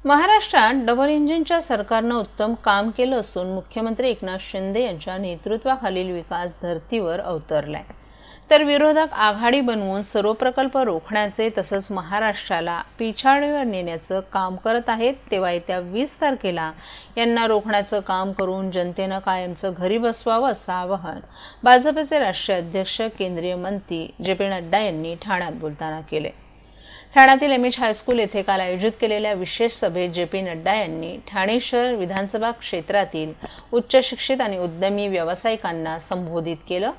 महाराष्ट्रात डबल इंजिनच्या सरकारनं उत्तम काम केलं असून मुख्यमंत्री एकनाथ शिंदे यांच्या नेतृत्वाखालील विकास धर्तीवर अवतरलाय। तर विरोधक आघाडी बनवून सर्व प्रकल्प रोखण्याचे तसंच महाराष्ट्राला पिछाडीवर नेण्याचं काम करत आहेत। तेव्हा येत्या 20 तारखेला यांना रोखण्याचं काम करून जनतेनं कायमचं घरी बसवावं असं आवाहन भाजपचे राष्ट्रीय अध्यक्ष केंद्रीय मंत्री जे.पी. नड्डा यांनी ठाण्यात बोलताना केले। ठाण्यातील एमएच हायस्कूल येथे काल आयोजित केलेल्या विशेष सभेत जे.पी. नड्डा यांनी ठाणे शहर विधानसभा क्षेत्रातील उच्च शिक्षित आणि उद्यमी व्यावसायिकांना संबोधित केलं।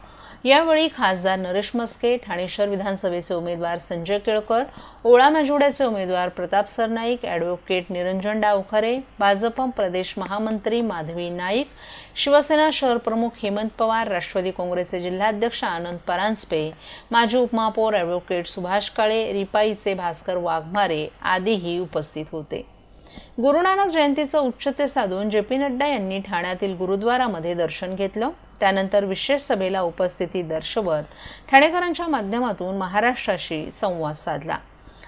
यावेळी खासदार नरेश मस्के, ठाणे शहर विधानसभेचे उमेदवार संजय केळकर, ओळा माजिवड्याचे उमेदवार प्रताप सरनाईक, ॲडव्होकेट निरंजन डावखरे, भाजप प्रदेश महामंत्री माधवी नाईक, शिवसेना शहर प्रमुख हेमंत पवार, राष्ट्रवादी काँग्रेसचे जिल्हाध्यक्ष आनंद परांजपे, माजी उपमहापौर ॲडव्होकेट सुभाष काळे, रिपाईचे भास्कर वाघमारे आदीही उपस्थित होते। गुरु नानक जयंतीचं उच्चते साधून जे.पी. नड्डा यांनी ठाण्यातील गुरुद्वारामध्ये दर्शन घेतलं। त्यानंतर विशेष सभेला उपस्थिती दर्शवत ठाणेकरांच्या माध्यमातून महाराष्ट्राशी संवाद साधला।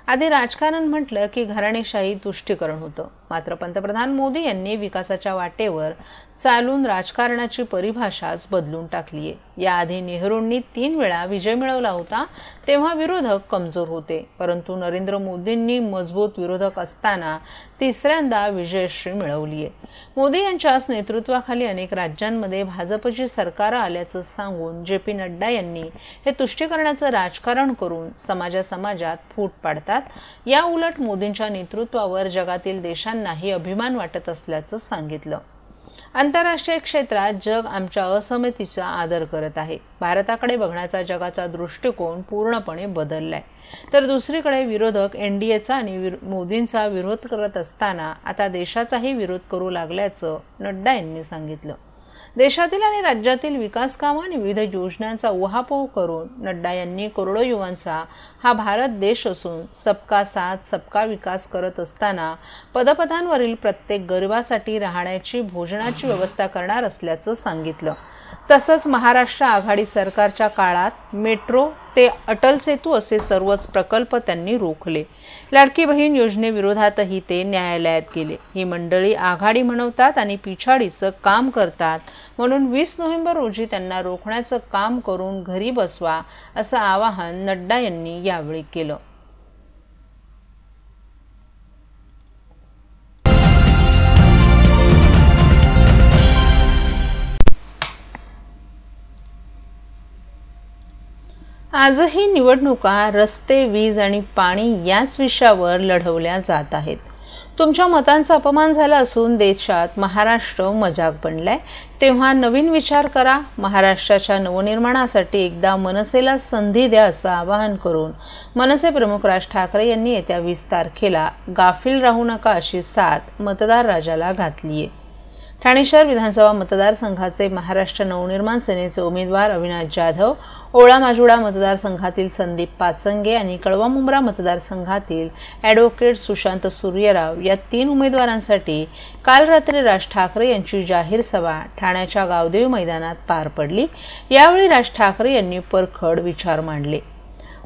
आधी राजकारण म्हटलं की घराणेशाही तुष्टीकरण होतं, मात्र पंतप्रधान मोदी यांनी विकासाच्या वाटेवर चालून राजकारणाची परिभाषाच बदलून टाकली आहे। याआधी नेहरूंनी 3 वेळा विजय मिळवला होता, तेव्हा विरोधक कमजोर होते, परंतु नरेंद्र मोदींनी मजबूत विरोधक असताना तिसऱ्यांदा विजयश्री मिळवली आहे। मोदी यांच्याच नेतृत्वाखाली अनेक राज्यांमध्ये भाजपची सरकार आल्याचं सांगून जे.पी. नड्डा यांनी हे तुष्टीकरणाचं राजकारण करून समाजात फूट पाडतात। या उलट मोदींच्या नेतृत्वावर जगातील देशांनाही अभिमान वाटत असल्याचं सांगितलं। आंतरराष्ट्रीय क्षेत्रात जग आमच्या असमतेचा आदर करत आहे। भारताकडे बघण्याचा जगाचा दृष्टिकोन पूर्णपणे बदललाय। तर दुसरीकडे विरोधक एनडीएचा आणि मोदींचा विरोध करत असताना आता देशाचाही विरोध करू लागल्याचं नड्डा यांनी सांगितलं। देशातील आणि राज्यातील विकास कामं आणि विविध योजनांचा उहापोह करून नड्डा यांनी करोडो युवांचा हा भारत देश असून सबका साथ सबका विकास करत असताना पदपथांवरील प्रत्येक गरिबासाठी राहण्याची भोजनाची व्यवस्था करणार असल्याचं सांगितलं। तसंच महाराष्ट्र आघाडी सरकारच्या काळात मेट्रो ते अटल सेतू असे सर्वच प्रकल्प त्यांनी रोखले। लाडकी बहीण योजनेविरोधातही ते न्यायालयात गेले। ही मंडळी आघाडी म्हणवतात आणि पिछाडीचं काम करतात, म्हणून 20 नोव्हेंबर रोजी त्यांना रोखण्याचं काम करून घरी बसवा असं आवाहन नड्डा यांनी यावेळी केलं। आजही निवडणुका रस्ते, वीज आणि पाणी याच विषयावर लढवल्या जात आहेत। तुमच्या मतांचा अपमान झाला असून देशात महाराष्ट्र मजाक बनलाय, तेव्हा नवीन विचार करा। महाराष्ट्राच्या नवनिर्माणासाठी एकदा मनसेला संधी द्या असं आवाहन करून मनसे प्रमुख राज ठाकरे यांनी येत्या 20 तारखेला गाफील राहू नका अशी साथ मतदार राजाला घातली आहे। ठाणे शहर विधानसभा मतदारसंघाचे महाराष्ट्र नवनिर्माण सेनेचे उमेदवार अविनाश जाधव, ओळा माजिवडा मतदारसंघातील संदीप पाचंगे आणि कळवा मुंब्रा मतदारसंघातील ॲडव्होकेट सुशांत सूर्यराव या 3 उमेदवारांसाठी काल रात्री राज ठाकरे यांची जाहीर सभा ठाण्याच्या गावदेवी मैदानात पार पडली। यावेळी राज ठाकरे यांनी परखड विचार मांडले।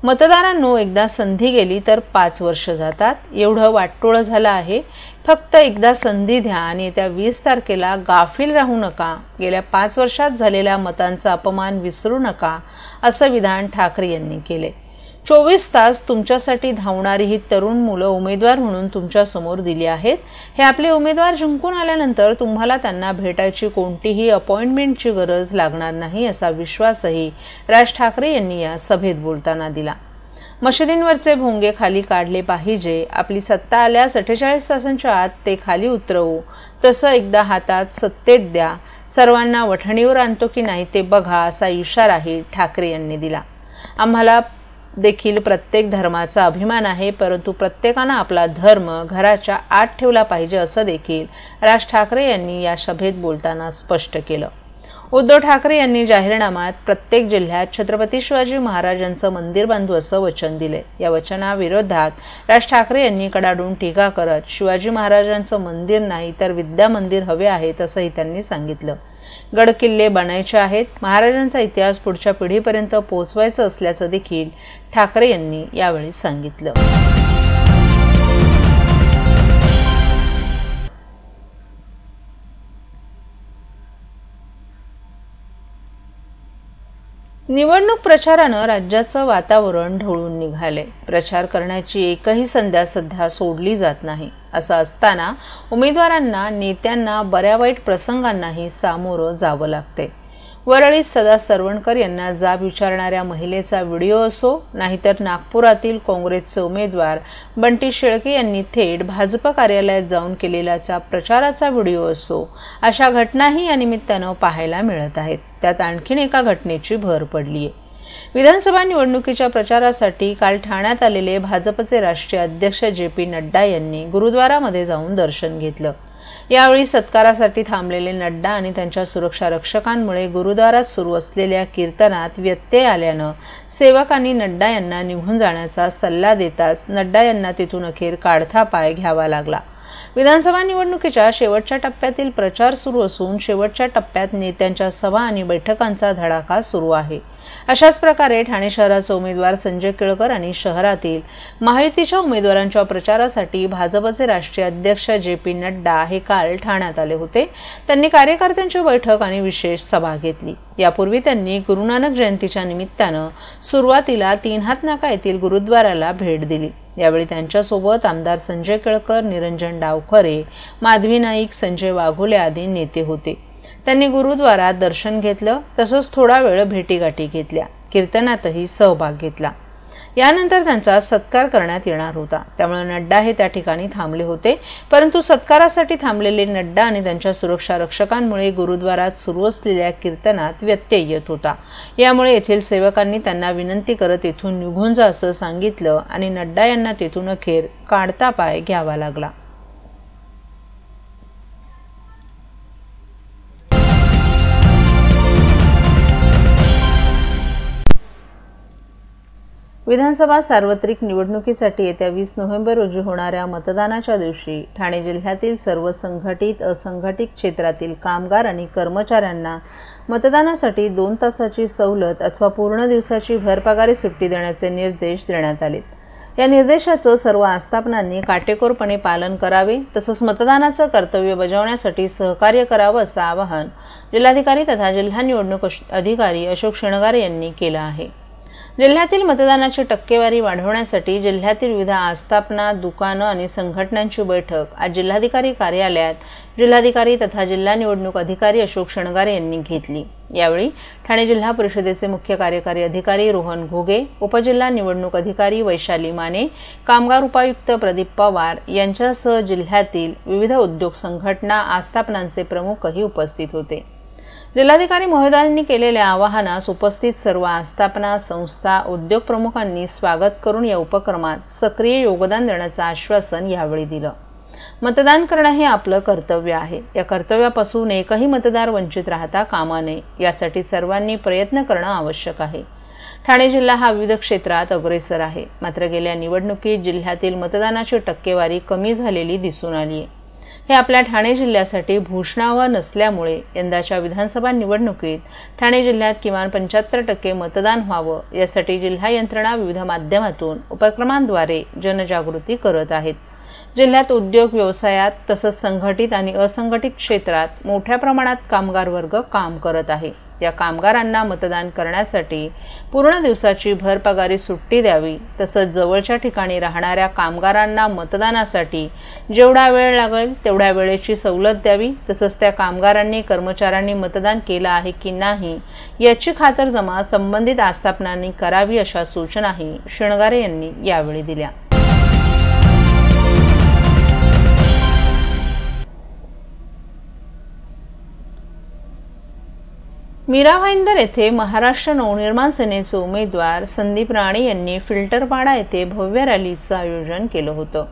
मतदारांनो, एकदा संधी गेली तर 5 वर्ष जातात, एवढं वाटोळं झालं आहे। फक्त एकदा संधी द्या आणि येत्या 20 तारखेला गाफील राहू नका। गेल्या 5 वर्षात झालेल्या मतांचा अपमान विसरू नका असं विधान ठाकरे यांनी केले। 24 तास तुमच्यासाठी धावणारी ही तरुण मुलं उमेदवार म्हणून तुमच्या समोर दिली आहेत। हे आपले उमेदवार जिंकून आल्यानंतर तुम्हाला त्यांना भेटायची कोणतीही अपॉइंटमेंटची गरज लागणार नाही असा विश्वासही राज ठाकरे यांनी या सभेत बोलताना दिला। मशिदींवरचे भोंगे खाली काढले पाहिजे। आपली सत्ता आल्यास 48 तासांच्या आत ते खाली उतरवू। तसं एकदा हातात सत्तेत द्या। सर्वांना वठणीवर आणतो की नाही ते बघा असा इशाराही ठाकरे यांनी दिला। आम्हाला देखील प्रत्येक धर्माचा अभिमान आहे, परंतु प्रत्येकानं आपला धर्म घराच्या आत ठेवला पाहिजे असं देखील राज ठाकरे यांनी या सभेत बोलताना स्पष्ट केलं। उद्धव ठाकरे यांनी जाहीरनाम्यात प्रत्येक जिल्ह्यात छत्रपती शिवाजी महाराजांचं मंदिर बांधू असं वचन दिले। या वचनाविरोधात राज ठाकरे यांनी कडाडून टीका करत शिवाजी महाराजांचं मंदिर नाही तर विद्या मंदिर हवे आहेत असंही त्यांनी सांगितलं। गड किल्ले बनायचे आहेत, महाराजांचा इतिहास पुढच्या पिढीपर्यंत पोहोचवायचा असल्याचं देखील ठाकरे यांनी यावेळी सांगितलं। निवडणूक प्रचारानं राज्याचं वातावरण ढवळून निघाले. प्रचार करण्याची एकही संधी सध्या सोडली जात नाही. असं असताना उमेदवारांना, नेत्यांना बऱ्या वाईट प्रसंगांनाही सामोरं जावं लागते. वरळीत सदा सरवणकर यांना जाब विचारणाऱ्या महिलेचा व्हिडिओ असो, नाहीतर नागपुरातील काँग्रेसचे उमेदवार बंटी शेळके यांनी थेट भाजप कार्यालयात जाऊन केलेल्या प्रचाराचा व्हिडिओ असो, अशा घटनाही या निमित्तानं पाहायला मिळत आहेत. त्यात आणखीन एका घटनेची भर पडली आहे. विधानसभा निवडणुकीच्या प्रचारासाठी काल ठाण्यात आलेले भाजपचे राष्ट्रीय अध्यक्ष JP नड्डा यांनी गुरुद्वारामध्ये जाऊन दर्शन घेतलं. यावेळी सत्कारासाठी थांबलेले नड्डा आणि त्यांच्या सुरक्षा रक्षकांमुळे गुरुद्वारात सुरू असलेल्या कीर्तनात व्यत्यय आल्यानं सेवकांनी नड्डा यांना निघून जाण्याचा सल्ला देताच नड्डा यांना तिथून अखेर काढता पाय घ्यावा लागला. विधानसभा निवडणुकीच्या शेवटच्या टप्प्यातील प्रचार सुरू असून शेवटच्या टप्प्यात नेत्यांच्या सभा आणि बैठकांचा धडाका सुरू आहे. अशाच प्रकारे ठाणे शहराचे उमेदवार संजय केळकर आणि शहरातील महायुतीच्या उमेदवारांच्या प्रचारासाठी भाजपचे राष्ट्रीय अध्यक्ष JP नड्डा हे काल ठाण्यात आले होते. त्यांनी कार्यकर्त्यांची बैठक आणि विशेष सभा घेतली. यापूर्वी त्यांनी गुरुनानक जयंतीच्या निमित्तानं सुरुवातीला तीन हात नाका येथील गुरुद्वाराला भेट दिली. यावेळी त्यांच्यासोबत आमदार संजय केळकर, निरंजन डावखरे, माधवी नाईक, संजय वाघोले आदी नेते होते. त्यांनी गुरुद्वारात दर्शन घेतलं. तसंच थोडा वेळ भेटीगाठी घेतल्या. कीर्तनातही सहभाग घेतला. यानंतर त्यांचा सत्कार करण्यात येणार होता. त्यामुळे नड्डा हे त्या ठिकाणी थांबले होते. परंतु सत्कारासाठी थांबलेले नड्डा आणि त्यांच्या सुरक्षा रक्षकांमुळे गुरुद्वारात सुरू असलेल्या कीर्तनात व्यत्यय येत होता. यामुळे येथील सेवकांनी त्यांना विनंती करत येथून निघून जा असं सांगितलं आणि नड्डा यांना तेथून अखेर काढता पाय घ्यावा लागला. विधानसभा सार्वत्रिक निवडणुकीसाठी येत्या 20 नोव्हेंबर रोजी होणाऱ्या मतदानाच्या दिवशी ठाणे जिल्ह्यातील सर्व संघटित, असंघटित क्षेत्रातील कामगार आणि कर्मचाऱ्यांना मतदानासाठी 2 तासाची सवलत अथवा पूर्ण दिवसाची भरपगारी सुट्टी देण्याचे निर्देश देण्यात आलेत. या निर्देशाचं सर्व आस्थापनांनी काटेकोरपणे पालन करावे. तसंच मतदानाचं कर्तव्य बजावण्यासाठी सहकार्य करावं असं आवाहन जिल्हाधिकारी तथा जिल्हा निवडणूक अधिकारी अशोक शेणगारे यांनी केलं आहे. जिल्ह्यातील मतदानाची टक्केवारी वाढवण्यासाठी जिल्ह्यातील विविध आस्थापना, दुकानं आणि संघटनांची बैठक आज जिल्हाधिकारी कार्यालयात जिल्हाधिकारी तथा जिल्हा निवडणूक अधिकारी अशोक शेणगारे यांनी घेतली. यावेळी ठाणे जिल्हा परिषदेचे मुख्य कार्यकारी अधिकारी रोहन घोगे, उपजिल्हा निवडणूक अधिकारी वैशाली माने, कामगार उपायुक्त प्रदीप पवार यांच्यासह जिल्ह्यातील विविध उद्योग संघटना, आस्थापनांचे प्रमुखही उपस्थित होते. जिल्हाधिकारी महोदयांनी केलेल्या आवाहनास उपस्थित सर्व आस्थापना, संस्था, उद्योग प्रमुखांनी स्वागत करून या उपक्रमात सक्रिय योगदान देण्याचं आश्वासन यावेळी दिलं. मतदान करणं हे आपलं कर्तव्य आहे. या कर्तव्यापासून एकही मतदार वंचित राहता कामा नये, यासाठी सर्वांनी प्रयत्न करणं आवश्यक आहे. ठाणे जिल्हा हा विविध क्षेत्रात अग्रेसर आहे. मात्र गेल्या निवडणुकीत जिल्ह्यातील मतदानाची टक्केवारी कमी झालेली दिसून आली आहे. हे आपल्या ठाणे जिल्ह्यासाठी भूषणावह नसल्यामुळे यंदाच्या विधानसभा निवडणुकीत ठाणे जिल्ह्यात किमान 75% मतदान व्हावं, यासाठी जिल्हा यंत्रणा विविध माध्यमातून उपक्रमांद्वारे जनजागृती करत आहेत. जिल्ह्यात उद्योग व्यवसायात तसंच संघटित आणि असंघटित क्षेत्रात मोठ्या प्रमाणात कामगार वर्ग काम करत आहे. या कामगारांना मतदान करण्यासाठी पूर्ण दिवसाची भरपगारी सुट्टी द्यावी. तसंच जवळच्या ठिकाणी राहणाऱ्या कामगारांना मतदानासाठी जेवढा वेळ लागेल तेवढ्या वेळेची सवलत द्यावी. तसंच त्या कामगारांनी, कर्मचाऱ्यांनी मतदान केलं आहे की नाही याची खातरजमा संबंधित आस्थापनांनी करावी, अशा सूचनाही शेणगारे यांनी यावेळी दिल्या. मीरा भाईंदर येथे महाराष्ट्र नवनिर्माण सेनेचे उमेदवार संदीप राणे यांनी फिल्टरपाडा येथे भव्य रॅलीचं आयोजन केलं होतं.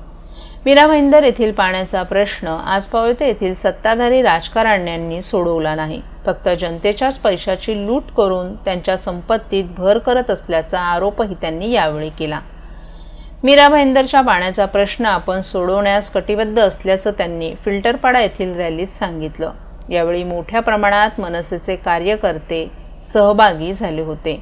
मीरा भाईंदर येथील पाण्याचा प्रश्न आजपावेते येथील सत्ताधारी राजकारण्यांनी सोडवला नाही. फक्त जनतेच्याच पैशाची लूट करून त्यांच्या संपत्तीत भर करत असल्याचा आरोपही त्यांनी यावेळी केला. मीरा भाईंदरच्या पाण्याचा प्रश्न आपण सोडवण्यास कटिबद्ध असल्याचं त्यांनी फिल्टरपाडा येथील रॅलीत सांगितलं. यावेळी मोठ्या प्रमाणात मनसेचे कार्यकर्ते सहभागी झाले होते.